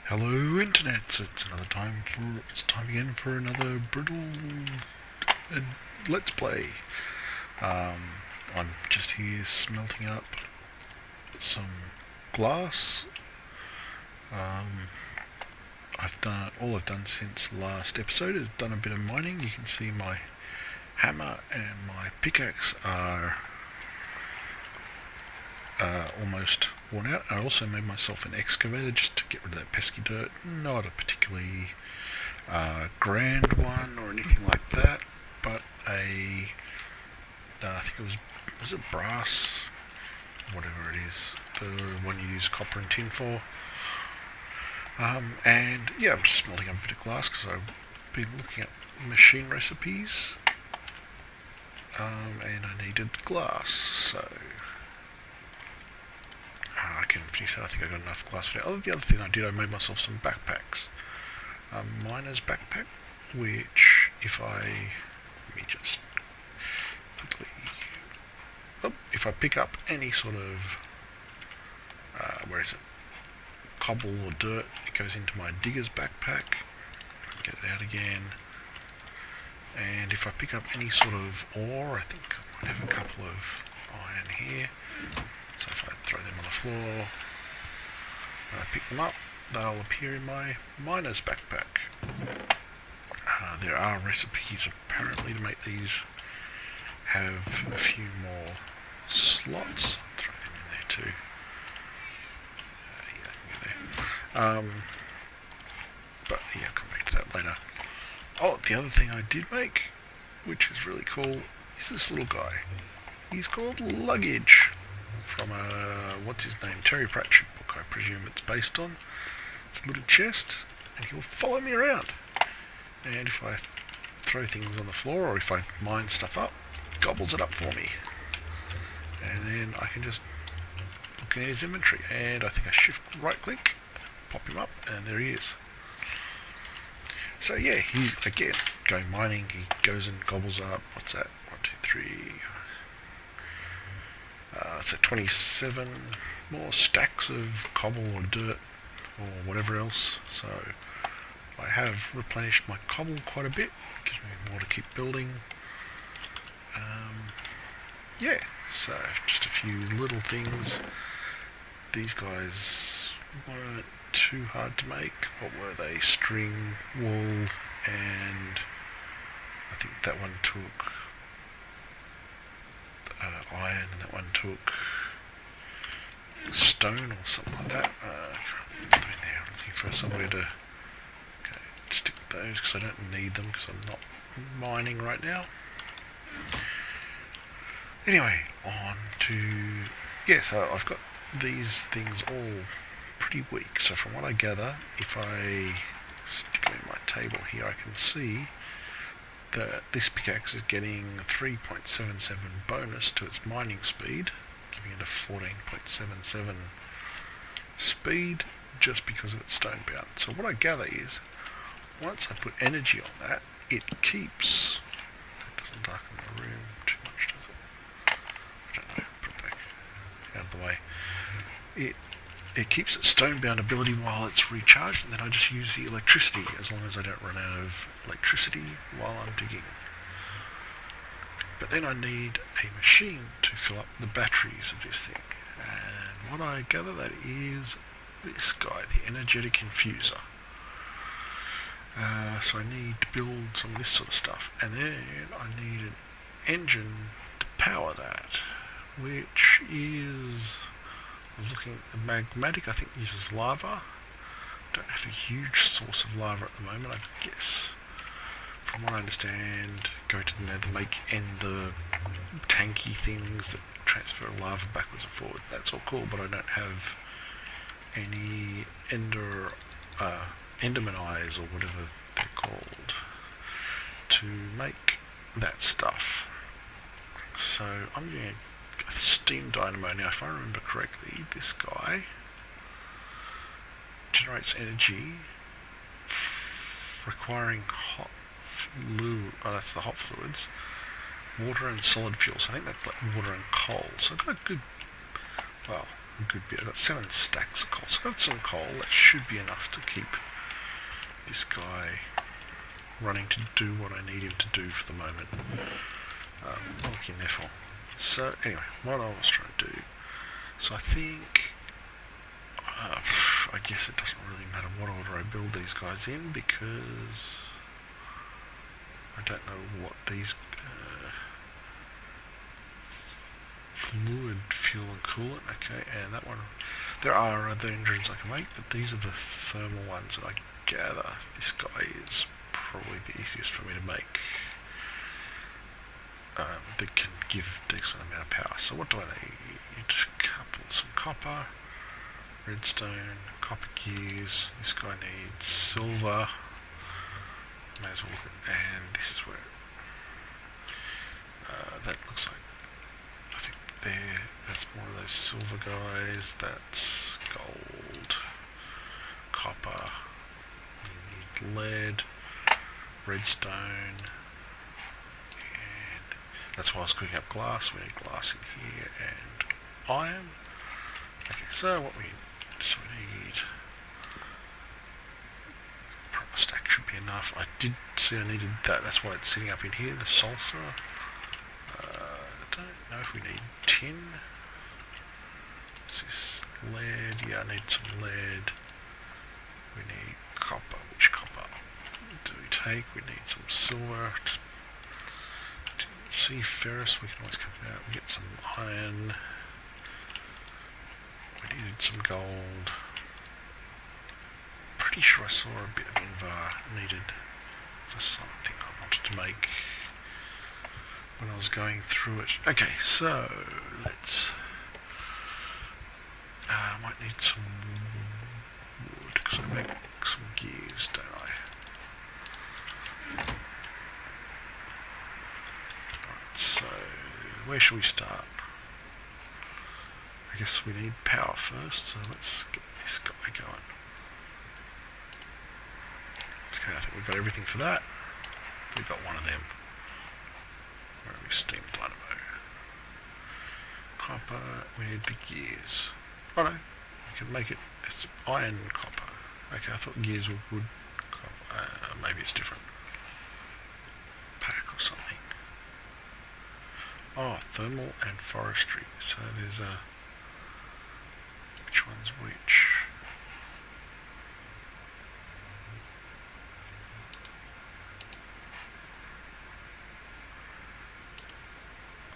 Hello Internet, it's time again for another brutal uh, Let's Play. I'm just here smelting up some glass. All I've done since last episode is done a bit of mining. You can see my hammer and my pickaxe are almost worn out. I also made myself an excavator just to get rid of that pesky dirt. Not a particularly grand one or anything like that, but I think was it brass, whatever it is, the one you use copper and tin for. And yeah, I'm just smelting up a bit of glass because I've been looking at machine recipes, and I needed glass, so I can finish that. I think I got enough glass for that. The other thing I did, I made myself some backpacks. A miner's backpack, which let me just quickly, if I pick up any sort of, cobble or dirt, it goes into my digger's backpack. Get it out again. And if I pick up any sort of ore, I think I might have a couple of iron here. So if I throw them on the floor, when I pick them up, they'll appear in my miner's backpack. There are recipes apparently to make these have a few more slots. I'll throw them in there too. Yeah, I can get there. But yeah, I'll come back to that later. Oh, the other thing I did make, which is really cool, is this little guy. He's called Luggage, from what's his name, Terry Pratchett book, I presume it's based on. It's a little chest, and he'll follow me around. And if I throw things on the floor, or if I mine stuff up, gobbles it up for me. And then I can just look in his inventory, and I think I shift right click, pop him up, and there he is. So yeah, he's again going mining. He goes and gobbles up. What's that? 1, 2, 3. So 27 more stacks of cobble or dirt or whatever else. So I have replenished my cobble quite a bit. Gives me more to keep building. Yeah. So just a few little things. These guys weren't too hard to make. What were they? String, wool, and I think that one took iron, and that one took stone or something like that. I'm looking for somewhere to stick those because I don't need them because I'm not mining right now. Anyway, on to so I've got these things all pretty weak. So from what I gather, if I stick them in my table here, I can see that this pickaxe is getting 3.77 bonus to its mining speed, giving it a 14.77 speed just because of its stone bound. So what I gather is, once I put energy on that, it keeps... It doesn't darken the room too much, does it? I don't know, put it back out of the way. It keeps its stone bound ability while it's recharged, and then I just use the electricity as long as I don't run out of electricity while I'm digging. But then I need a machine to fill up the batteries of this thing, and what I gather that is this guy, the energetic infuser. So I need to build some of this sort of stuff, and then I need an engine to power that, which is... I was looking at magmatic, I think uses lava. Don't have a huge source of lava at the moment, I guess. From what I understand, go to the nether, make the tanky things that transfer lava backwards and forward. That's all cool, but I don't have any enderman eyes or whatever they're called to make that stuff. So I'm going to steam dynamo. Now if I remember correctly, this guy generates energy requiring hot fluid, that's the hot fluids, water and solid fuel. So I think that's like water and coal. So I've got a good, well, a good bit. I've got 7 stacks of coal. So I've got some coal. That should be enough to keep this guy running to do what I need him to do for the moment. Lucky Neffel. So anyway, what I was trying to do. So I think, I guess it doesn't really matter what order I build these guys in, because I don't know what these fluid fuel and coolant. Okay, and that one. There are other engines I can make, but these are the thermal ones that I gather. This guy is probably the easiest for me to make. That can give a decent amount of power. So what do I need? Some copper, redstone, copper gears. This guy needs silver. May as well look at, and this is where that looks like. I think there. That's one of those silver guys. That's gold, copper. You need lead, redstone. That's why I was cooking up glass. We need glass in here and iron. Okay, so what we need, proper stack should be enough. I did see I needed that. That's why it's sitting up in here. The sulfur. I don't know if we need tin. What's this? Lead. Yeah, I need some lead. We need copper. Which copper do we take? We need some silver. See ferrous, we can always come out and get some iron. We needed some gold. Pretty sure I saw a bit of invar needed for something I wanted to make when I was going through it. Okay, so let's might need some wood because I make some gears, don't I? So, where should we start? I guess we need power first, so let's get this guy going. Okay, I think we've got everything for that. We've got one of them. Where are we? Steam dynamo. Copper, we need the gears. Oh no, we can make it, it's iron copper. Okay, I thought gears were wood copper. Maybe it's different. Pack or something. Oh, thermal and forestry. So there's a... Which one's which?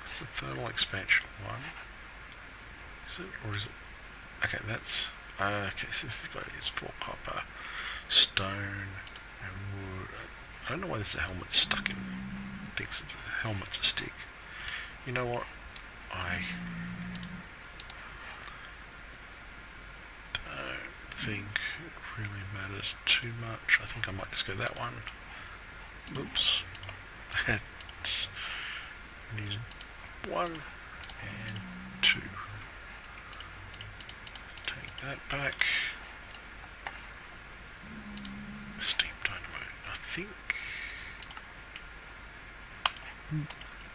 That's the thermal expansion one. Is it? Or is it? Okay, that's... okay, so this guy is for copper, stone, and wood. I don't know why there's a helmet stuck in... thinks the helmet's a stick. You know what? I don't think it really matters too much. I think I might just go that one. Oops. Need 1 and 2. Take that back. Steam dynamo. I think...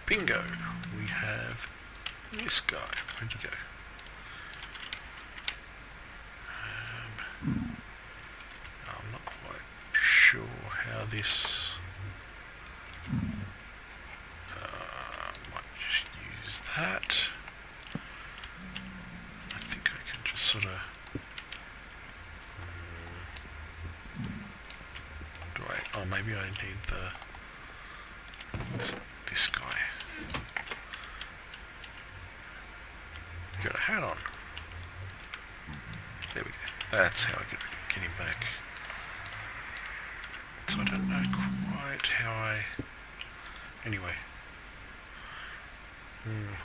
Bingo! We have this guy. Where'd you go? I'm not quite sure how this... might just use that. I think I can just sort of... do I... oh, maybe I need the... this guy. Got a hat on. There we go. That's how I get him back. So I don't know quite how I... Anyway.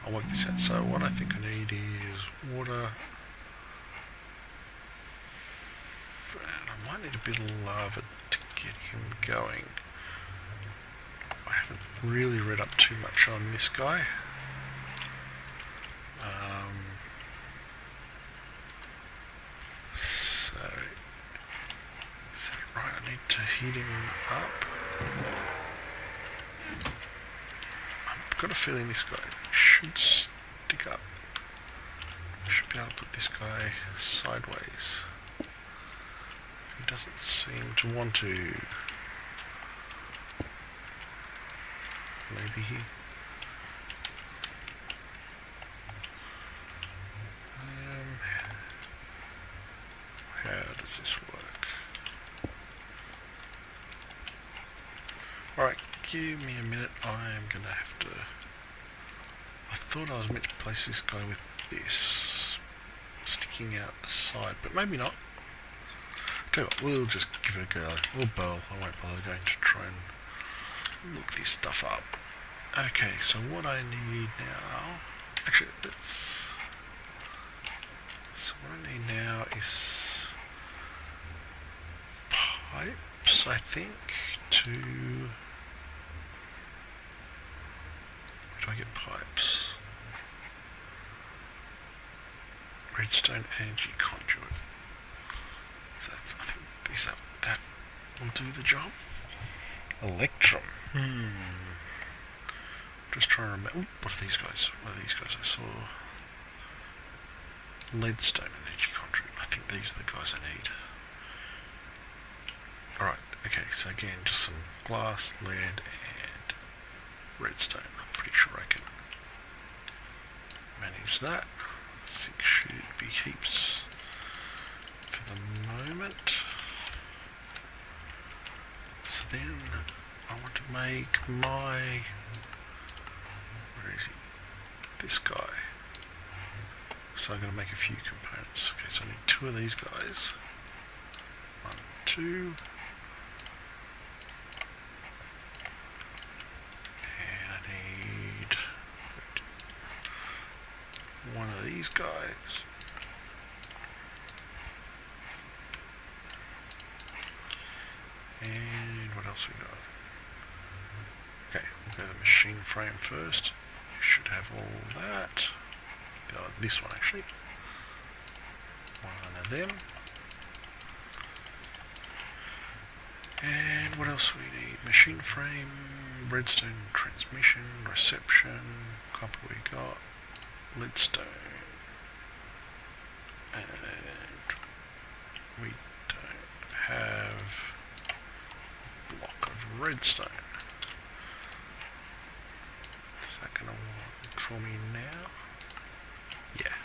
I'll work this out. So what I think I need is water. And I might need a bit of lava to get him going. I haven't really read up too much on this guy. So right, I need to heat him up. I've got a feeling this guy should stick up I should be able to put this guy sideways. He doesn't seem to want to. Maybe he... how does this work? Alright, give me a minute. I'm gonna have to... I thought I was meant to place this guy with this sticking out the side, but maybe not. Tell you what, we'll just give it a go. Or Bell, I won't bother going to try and look this stuff up. Okay, so what I need now... Actually, let's... So what I need now is pipes, I think, to... Where do I get pipes? Redstone energy conduit. So that's, I think that will do the job. Electrum. Just trying to remember. Ooh, what are these guys? What are these guys? I saw leadstone energy conduit. I think these are the guys I need. Alright, okay, so again, just some glass, lead, and redstone. I'm pretty sure I can manage that. I think should be heaps for the moment. So then I want to make my... Where is he? This guy. So I'm going to make a few components. Okay, so I need 2 of these guys. 1, 2. And I need 1 of these guys. And what else we got? Okay, we'll go to the machine frame first. You should have all that. This one actually. 1 of them. And what else we need? Machine frame, redstone transmission, reception, copper we got, leadstone. And we don't have a block of redstone. Is that going to work for me now? Yeah.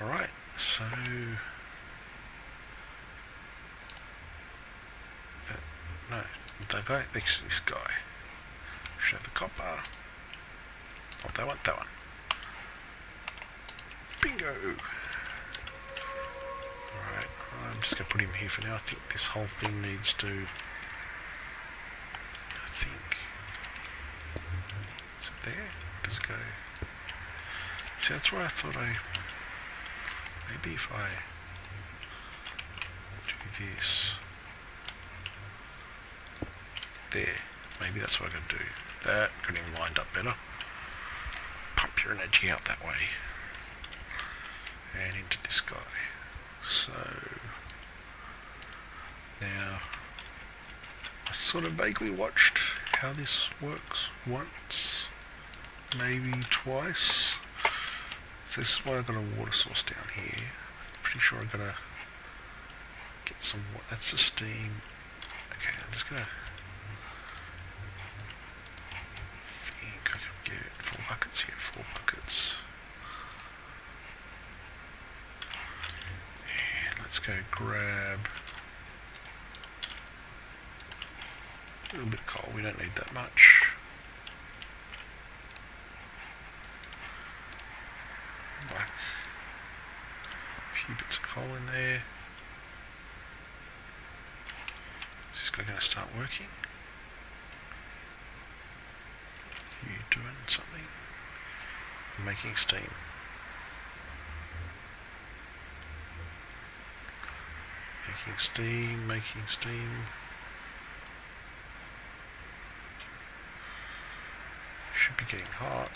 Alright, so... No, the guy next to this guy should have the copper. Oh, that one, that one. Bingo! Alright, I'm just going to put him here for now. I think this whole thing needs to... I think... Is it there? Does it go... See, that's where I thought maybe if I do this... There, maybe that's what I can do. That got him lined up better. Pump your energy out that way. And into this guy. So now I sort of vaguely watched how this works once, maybe twice. So this is why I've got a water source down here. Pretty sure I've got to get some water. That's the steam. Okay, I'm just gonna think I can get 4 buckets here, 4 buckets. And let's go grab a little bit of coal. We don't need that much. Like a few bits of coal in there. Is this guy going to start working? Are you doing something? Making steam. Making steam, making steam. Should be getting hot.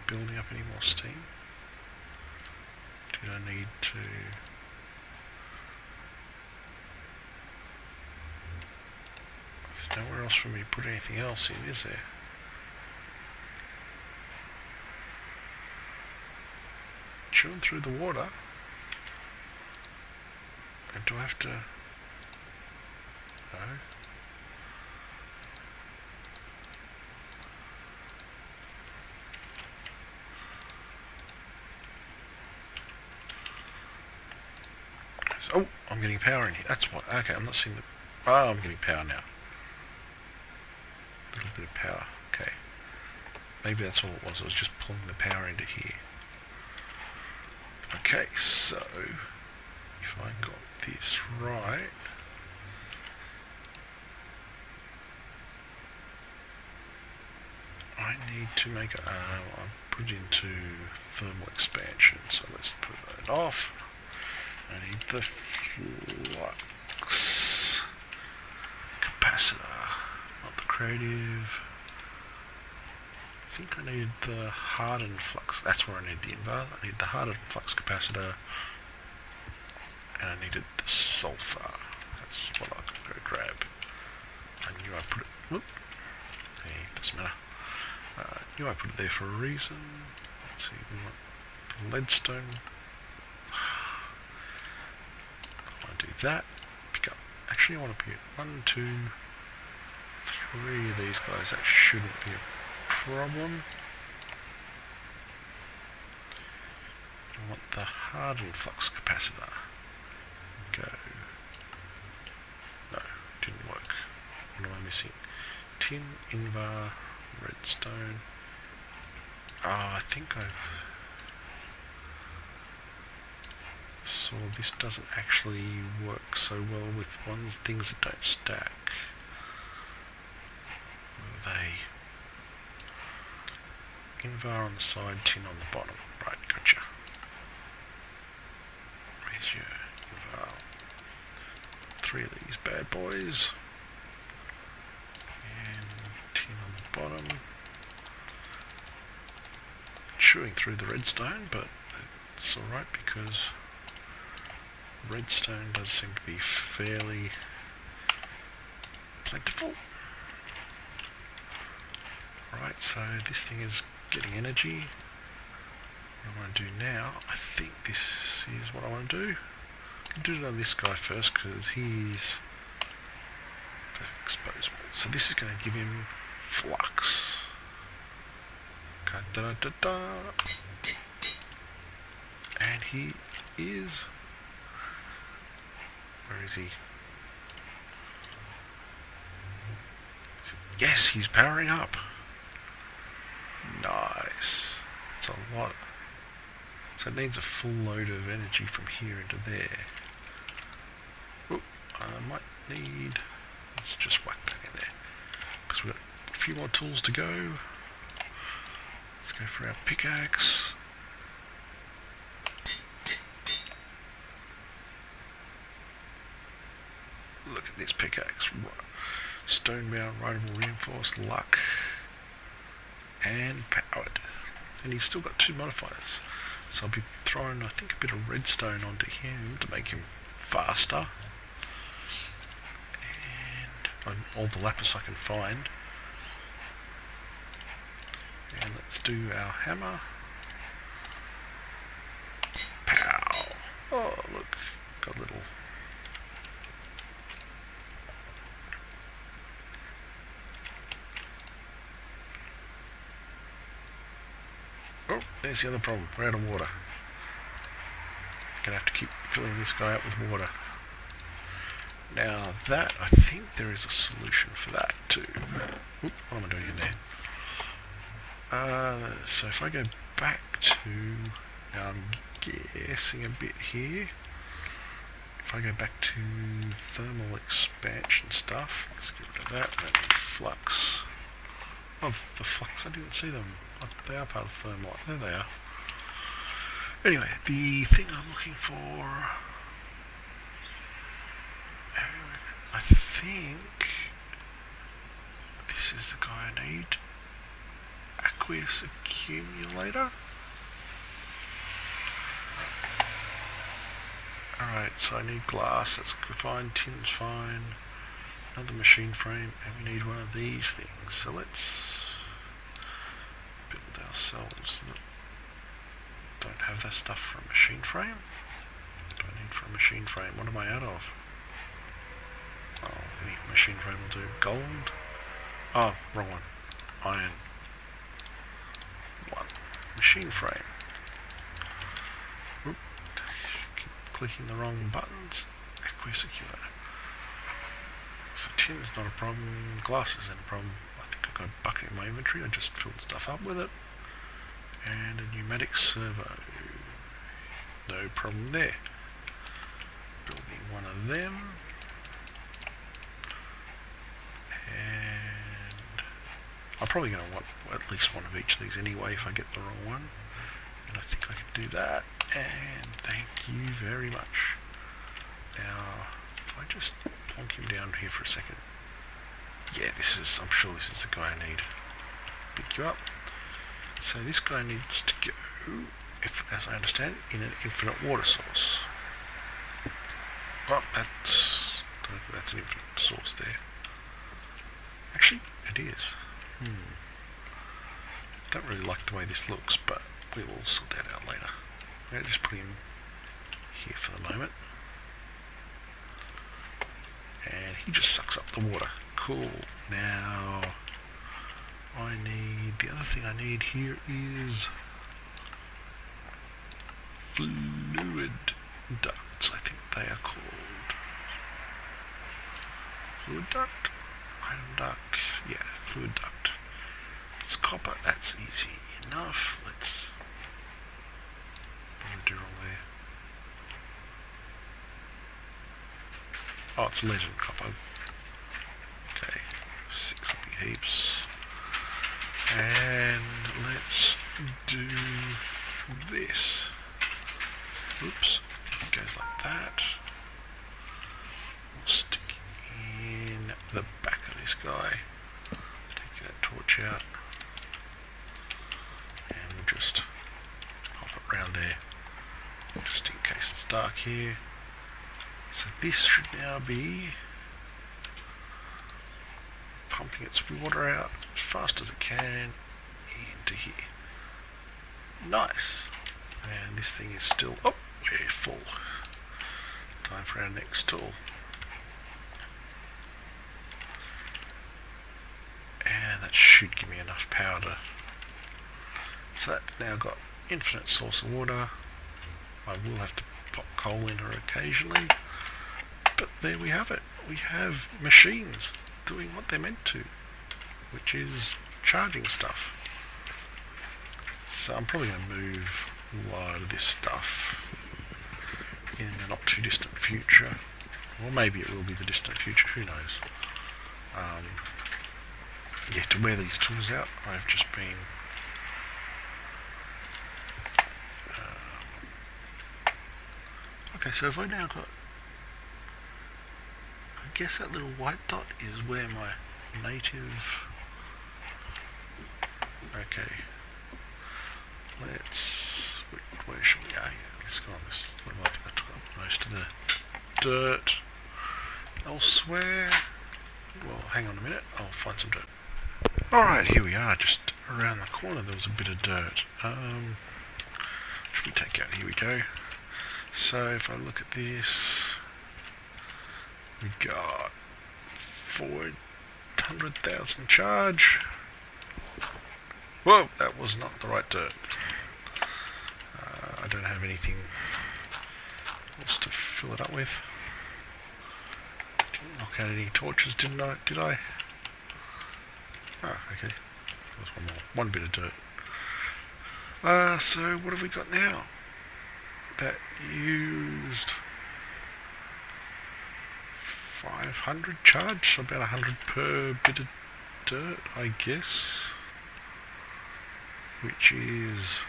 Building up any more steam? Did I need to... Nowhere else for me to put anything else in, is there? Chewing through the water. And do I have to... No. Oh, I'm getting power in here. That's what. Okay, I'm not seeing the... Oh, I'm getting power now. A little bit of power. Okay. Maybe that's all it was. I was just pulling the power into here. Okay, so... If I got this right... I need to make a... I'll put it into thermal expansion. So let's put that off. I need the flux capacitor, not the creative. I think I need the hardened flux. That's where I need the invar. I need the hardened flux capacitor, and I needed the sulfur. That's what I'm going to go grab. I knew I put it. Whoop. Hey, doesn't matter. I knew I put it there for a reason. Let's see. We want the leadstone. Do that, pick up, actually I want to pick 1, 2, 3 of these guys, that shouldn't be a problem. I want the hardened flux capacitor, go, no, didn't work, what am I missing? Tin, invar, redstone, I think I've... So this doesn't actually work so well with things that don't stack. Where are they? Invar on the side, tin on the bottom. Right, gotcha. Where's your invar? 3 of these bad boys. And tin on the bottom. Chewing through the redstone, but it's alright because redstone does seem to be fairly plentiful. Right, so this thing is getting energy. What I want to do now, I think this is what I want to do. I'll do it on this guy first because he's exposable. So this is going to give him flux. Da, da, da. And he is... Where is he? Yes, he's powering up. Nice. That's a lot. So it needs a full load of energy from here into there. Oop, I might need... Let's just whack that in there. Because we've got a few more tools to go. Let's go for our pickaxe. Look at this pickaxe. Stone-bound, rideable, reinforced, luck, and powered. And he's still got 2 modifiers. So I'll be throwing, I think, a bit of redstone onto him to make him faster. And all the lapis I can find. And let's do our hammer. Pow! Oh, look, got a little... Oh, there's the other problem. We're out of water. Gonna have to keep filling this guy up with water. Now that, I think there is a solution for that too. Oop, what am I doing in there? So if I go back to, now I'm guessing a bit here. If I go back to thermal expansion stuff, let's get rid of that, and flux. Oh, the flux, I didn't see them. Oh, they are part of thermal. There they are. Anyway, the thing I'm looking for, I think this is the guy I need. Aqueous accumulator. Alright, so I need glass, that's fine, tin's fine. another machine frame, and we need one of these things. So let's build ourselves. Don't have that stuff for a machine frame. What do I need for a machine frame? What am I out of? Oh, any machine frame will do. Gold. Oh, wrong one. Iron. One. Machine frame. Oop. Keep clicking the wrong buttons. Aquasecure. So tin is not a problem. Glass isn't a problem. I think I've got a bucket in my inventory. I just filled stuff up with it. And a pneumatic servo. No problem there. Building one of them. And I'm probably going to want at least one of each of these anyway if I get the wrong one. And I think I can do that. And thank you very much. Now, if I just plonk him down here for a second. Yeah, I'm sure this is the guy I need. Pick you up. So this guy needs to go, as I understand, in an infinite water source. Oh, that's an infinite source there. Actually, it is. Don't really like the way this looks, but we will sort that out later. I'll just put him here for the moment. And he just sucks up the water. Cool. Now, the other thing I need here is fluid ducts, I think they are called. Fluid duct? Iron duct? Yeah, fluid duct. It's copper, that's easy enough. What did I do wrong there? Oh, it's lead and copper. Okay, 6 big heaps. And let's do this. Oops, it goes like that. We'll stick in the back of this guy. Take that torch out. And we'll just pop it around there. Just in case it's dark here. So this should now be pumping its water out as fast as it can into here. Nice. And this thing is still, oh, we're full. Time for our next tool. And that should give me enough power to, so that's now got infinite source of water. I will have to pop coal in her occasionally, but there we have it. We have machines doing what they're meant to, which is charging stuff. So I'm probably going to move a lot of this stuff in the not too distant future, or maybe it will be the distant future, who knows. Yeah, to wear these tools out, I've just been okay, so if I now got, I guess that little white dot is where my native, okay, where should we go? Let's go on this level. I think I took up most of the dirt elsewhere. Well, hang on a minute, I'll find some dirt. Alright, here we are, just around the corner there was a bit of dirt. Should we take out, here we go. So if I look at this, we got 400,000 charge. Whoa, that was not the right dirt. I don't have anything else to fill it up with. Didn't knock out any torches, did I? Oh, okay. There's one more. One bit of dirt. So what have we got now? That used 500 charge, so about 100 per bit of dirt, I guess. Which is,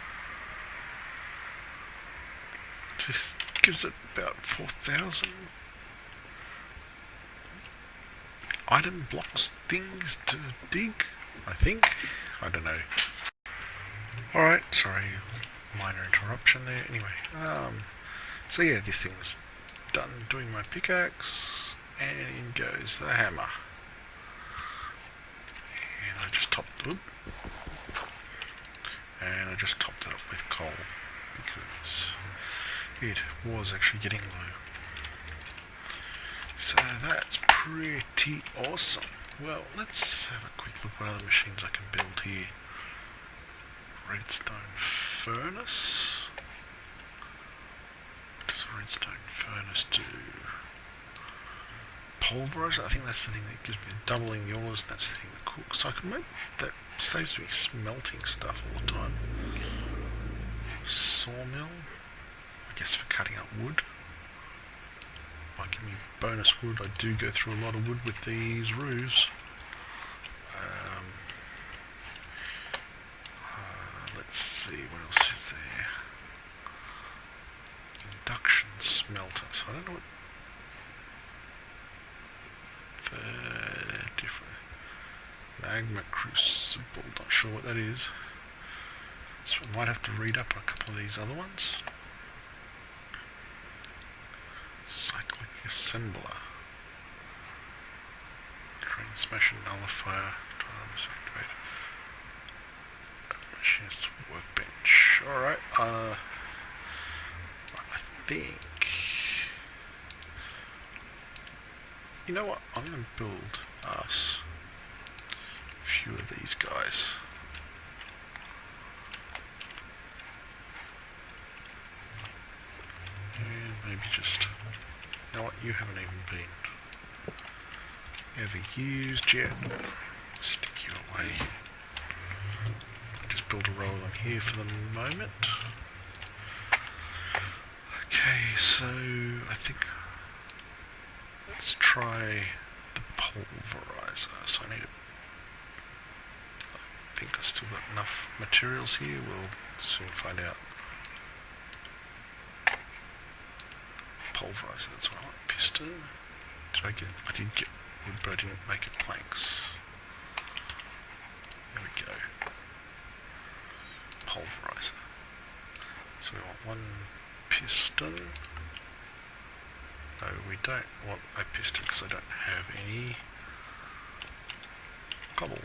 this gives it about 4,000 item blocks things to dig, I think. I don't know. Alright, sorry, minor interruption there. Anyway, so yeah, this thing's done doing my pickaxe. And in goes the hammer. And I just topped it up with coal because it was actually getting low. So that's pretty awesome. Well, let's have a quick look what other machines I can build here. Redstone furnace. What does a redstone furnace do? Pulverizer. I think that's the thing that gives me doubling yours. That's the thing that cooks. So I can make that. Saves me smelting stuff all the time. Sawmill. I guess for cutting up wood. Might give me bonus wood. I do go through a lot of wood with these roofs. Let's see, what else is there? Induction smelter. So I don't know what the different magma crucible. Not sure what that is. So I might have to read up a couple of these other ones. Cyclic assembler. Train smasher nullifier. Drivers activated. Machinist workbench. Alright, I think... You know what? I'm going to build us a few of these guys. And maybe just... You know what? You haven't even been ever used yet. Stick you away. Just build a row of them here for the moment. Okay, so I think let's try the pulverizer. So I think I've still got enough materials here. We'll soon find out. Pulverizer, that's what I want. Piston. I did get wood, but I didn't make it planks. There we go. Pulverizer. So we want one piston. No, we don't want a piston because I don't have any cobble.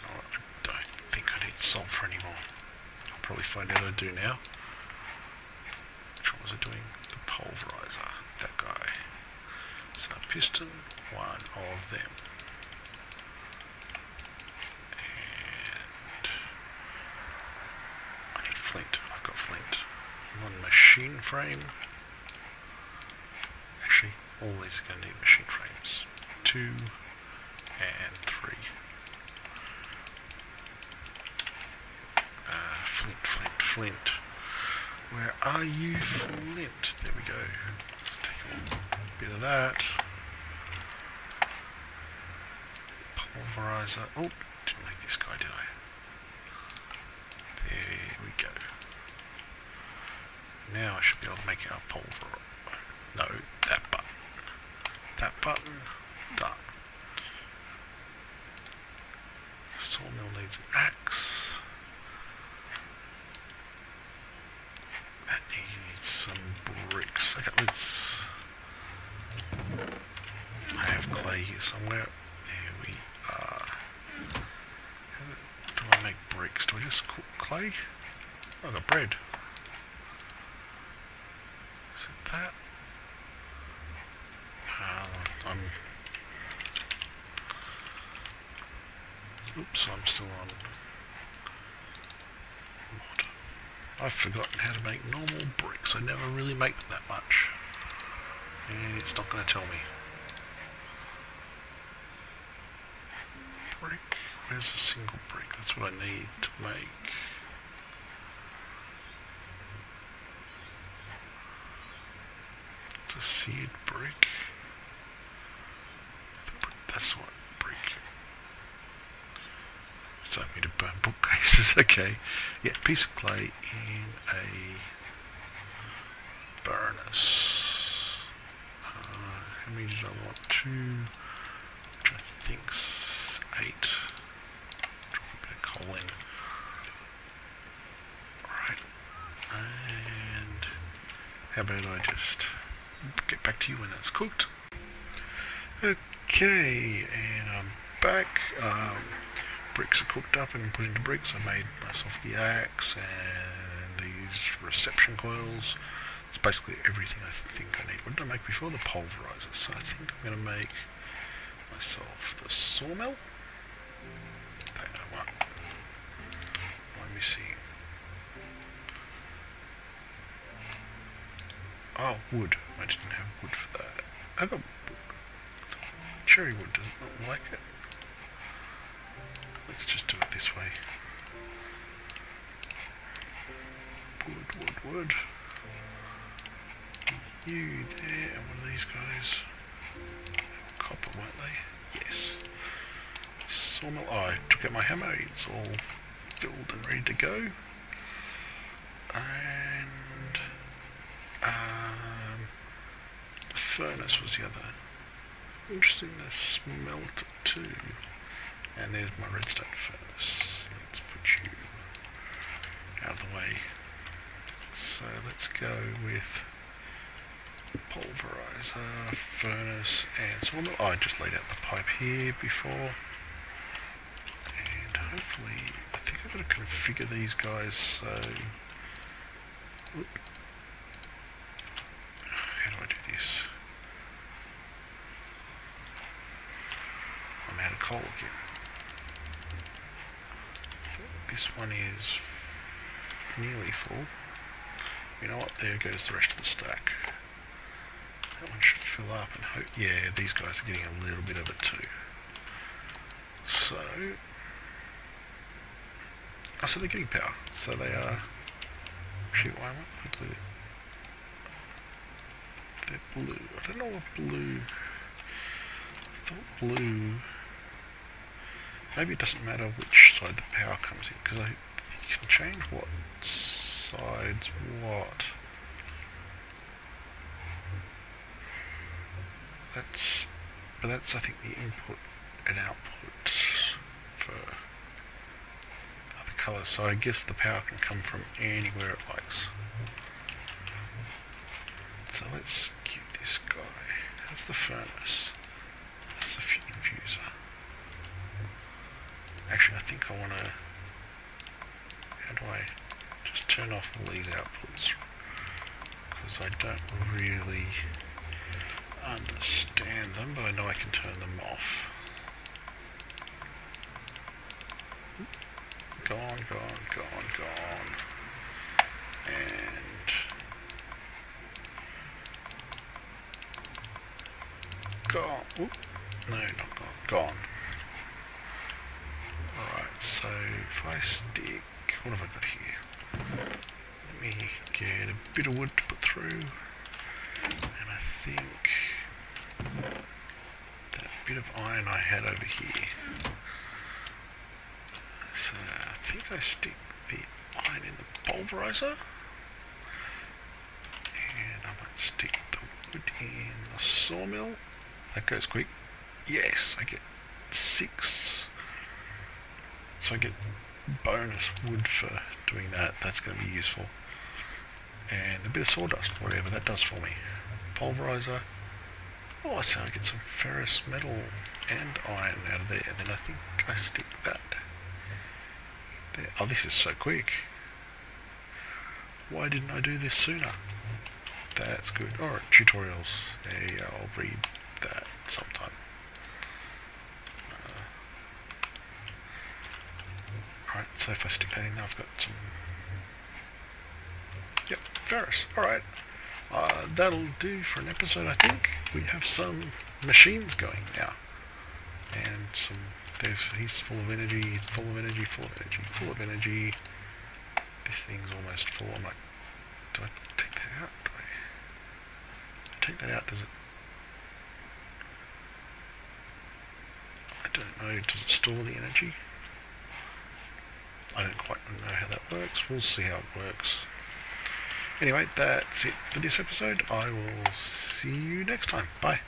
No, I don't think I need sulfur anymore. I'll probably find out I do now. Which one was I doing? The pulverizer. That guy. So piston, one of them. And I need flint. I've got flint. One machine frame. Actually, all these are going to need machine frames. 2 and 3. Flint. Where are you, flint? There we go. Let's take a bit of that. Pulverizer. Oh, didn't make this guy, did I? There we go. Now I should be able to make our pulverizer. No, that button. That button. Done. Sawmill needs an axe. That needs some bricks. Okay, let's... I have clay here somewhere. There we are. How do I make bricks? Do I just cook clay? Oh, I've got bread. Is it that? Oops, I'm still on mod. I've forgotten how to make normal bricks. I never really make them that much. And it's not going to tell me. Brick? Where's a single brick? That's what I need to make. It's a seared brick. That's what brick. It's like me to burn bookcases. Okay. Yeah, piece of clay in a furnace. How many did I want? 2, which I think's 8. Drop a bit of coal in. Alright. And how about I just get back to you when that's cooked. Okay, and I'm back. Bricks are cooked up and put into bricks. I made myself the axe and these reception coils. It's basically everything I think I need. What did I make before? The pulverizer. So I think I'm going to make myself the sawmill. Hang on, what am I missing? Oh, wood. I didn't have wood for that. I got wood. Cherry wood does not like it. Let's just do it this way. Wood. You there, and what are these guys? Copper, weren't they? Yes. Sawmill. Oh, I took out my hammer. It's all filled and ready to go. And the furnace was the other. Interesting, they smelt too. And there's my redstone furnace. Let's put you out of the way. So let's go with pulverizer, furnace, and sawmill. Oh, I just laid out the pipe here before. And hopefully, I think I've got to configure these guys so... How do I do this? I'm out of coal again. This one is nearly full. You know what? There goes the rest of the stack. That one should fill up and hope... Yeah, these guys are getting a little bit of it too. So... Oh, so they're getting power. So they are... Shoot, why am I blue? They're blue. I don't know what blue... I thought blue... Maybe it doesn't matter which side the power comes in, because you can change what sides what. But that's I think the input and output for other colours. So I guess the power can come from anywhere it likes. So let's get this guy. That's the furnace. That's the infuser. Actually, I think I want to... How do I just turn off all these outputs? Because I don't really understand them, but I know I can turn them off. Gone. And... Gone. Oop. No, not gone. Gone. Alright, so if I stick... What have I got here? Let me get a bit of wood to put through. And I think that bit of iron I had over here. So I think I stick the iron in the pulverizer. And I might stick the wood in the sawmill. That goes quick. Yes, I get 6. So I get bonus wood for doing that. That's going to be useful. And a bit of sawdust, whatever that does for me. Pulverizer. Oh, so I get some ferrous metal and iron out of there. And then I think I stick that there. Oh, this is so quick. Why didn't I do this sooner? That's good. Alright, tutorials. Yeah, I'll read that sometime. Alright, so if I stick that in there, I've got some... Yep, ferrous. Alright. That'll do for an episode, I think. We have some machines going now. And some... He's full of energy, full of energy, full of energy, full of energy. This thing's almost full. I'm like, do I take that out? Do I take that out? Does it... I don't know. Does it store the energy? I don't quite know how that works. We'll see how it works. Anyway, that's it for this episode. I will see you next time. Bye.